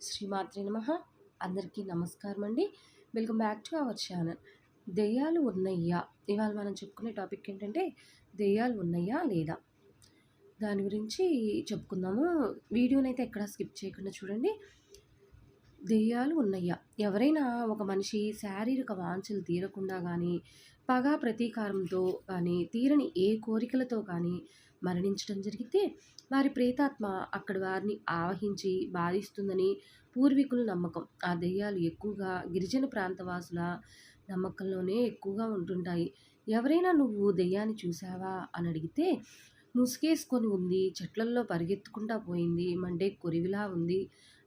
శ్రీమాత్రే నమః. అందరికీ నమస్కారం అండి. Welcome back to our channel. దెయ్యాలు ఉన్నయ్యా? ఇవాళ మనం చెప్పుకునే టాపిక్ ఏంటంటే దెయ్యాలు ఉన్నయ్యా లేదా దాని గురించి చెప్పుకుందాము. వీడియోనైతే ఎక్కడా స్కిప్ చేయకుండా చూడండి. దెయ్యాలు ఉన్నయ్యా? ఎవరైనా ఒక మనిషి శారీరక వాంఛలు తీరకుండా కానీ, పగ ప్రతీకారంతో కానీ, తీరని ఏ కోరికలతో కానీ మరణించడం జరిగితే వారి ప్రేతాత్మ అక్కడి వారిని ఆవహించి బాధిస్తుందని పూర్వీకుల నమ్మకం. ఆ దెయ్యాలు ఎక్కువగా గిరిజన ప్రాంతవాసుల నమ్మకంలోనే ఎక్కువగా ఉంటుంటాయి. ఎవరైనా "నువ్వు దెయ్యాన్ని చూసావా?" అని అడిగితే, ముసుగేసుకొని ఉంది, చెట్లల్లో పరిగెత్తుకుంటా పోయింది, మండే కొరివిలా ఉంది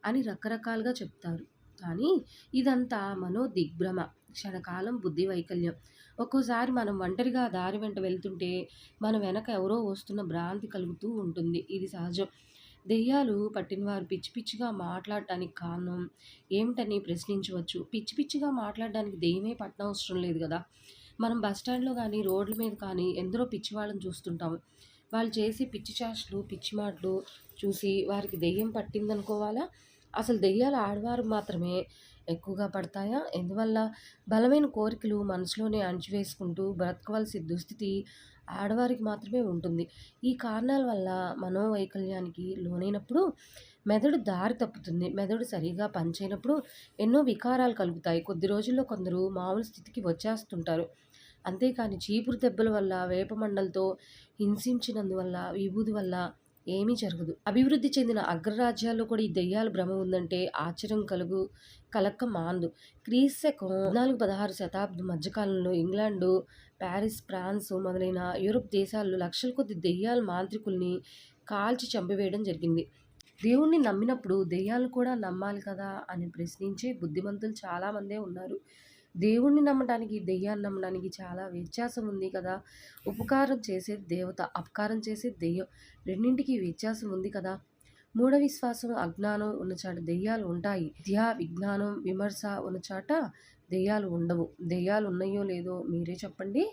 అని రకరకాలుగా చెప్తారు. కానీ ఇదంతా మనోదిగ్భ్రమ, క్షణకాలం బుద్ధి వైకల్యం. ఒక్కోసారి మనం ఒంటరిగా దారి వెంట వెళ్తుంటే మన వెనక ఎవరో వస్తున్న భ్రాంతి కలుగుతూ ఉంటుంది. ఇది సహజం. దెయ్యాలు పట్టినవారు పిచ్చి పిచ్చిగా మాట్లాడటానికి కారణం ఏమిటని ప్రశ్నించవచ్చు. పిచ్చి పిచ్చిగా మాట్లాడడానికి దెయ్యమే పట్టనవసరం లేదు కదా. మనం బస్టాండ్లో కానీ, రోడ్ల మీద కానీ ఎందరో పిచ్చి వాళ్ళని చూస్తుంటాము. వాళ్ళు చేసే పిచ్చి చేష్టలు, పిచ్చి మాటలు చూసి వారికి దెయ్యం పట్టిందనుకోవాలా? అసలు దెయ్యాలు ఆడవారు మాత్రమే ఎక్కువగా పడతాయా? ఎందువల్ల? బలమైన కోరికలు మనసులోనే అణిచివేసుకుంటూ బ్రతకవలసిన దుస్థితి ఆడవారికి మాత్రమే ఉంటుంది. ఈ కారణాల వల్ల మనోవైకల్యానికి లోనైనప్పుడు మెదడు దారి తప్పుతుంది. మెదడు సరిగా పనిచేయనప్పుడు ఎన్నో వికారాలు కలుగుతాయి. కొద్ది రోజుల్లో కొందరు మామూలు స్థితికి వచ్చేస్తుంటారు. అంతేకాని చీపురు దెబ్బల వల్ల, వేపమండలతో హింసించినందువల్ల, విభూది వల్ల ఏమీ జరగదు. అభివృద్ధి చెందిన అగ్రరాజ్యాల్లో కూడా ఈ దెయ్యాల భ్రమ ఉందంటే ఆశ్చర్యం కలక్క మానదు. క్రీస్తు 14-16 శతాబ్దం మధ్యకాలంలో ఇంగ్లాండు, ప్యారిస్, ఫ్రాన్స్ మొదలైన యూరప్ దేశాల్లో లక్షల కొద్ది దెయ్యాల మాంత్రికుల్ని కాల్చి చంపివేయడం జరిగింది. దేవుణ్ణి నమ్మినప్పుడు దెయ్యాలను కూడా నమ్మాలి కదా అని ప్రశ్నించే బుద్ధిమంతులు చాలామందే ఉన్నారు. దేవుణ్ణి నమ్మడానికి, దెయ్యాన్ని నమ్మడానికి చాలా వ్యత్యాసం ఉంది కదా. ఉపకారం చేసేది దేవత, అపకారం చేసేది దెయ్యం. రెండింటికి వ్యత్యాసం ఉంది కదా. మూఢ విశ్వాసం, అజ్ఞానం ఉన్న చాట దెయ్యాలు ఉంటాయి. విద్య, విజ్ఞానం, విమర్శ ఉన్న చాట దెయ్యాలు ఉండవు. దెయ్యాలు ఉన్నాయో లేదో మీరే చెప్పండి.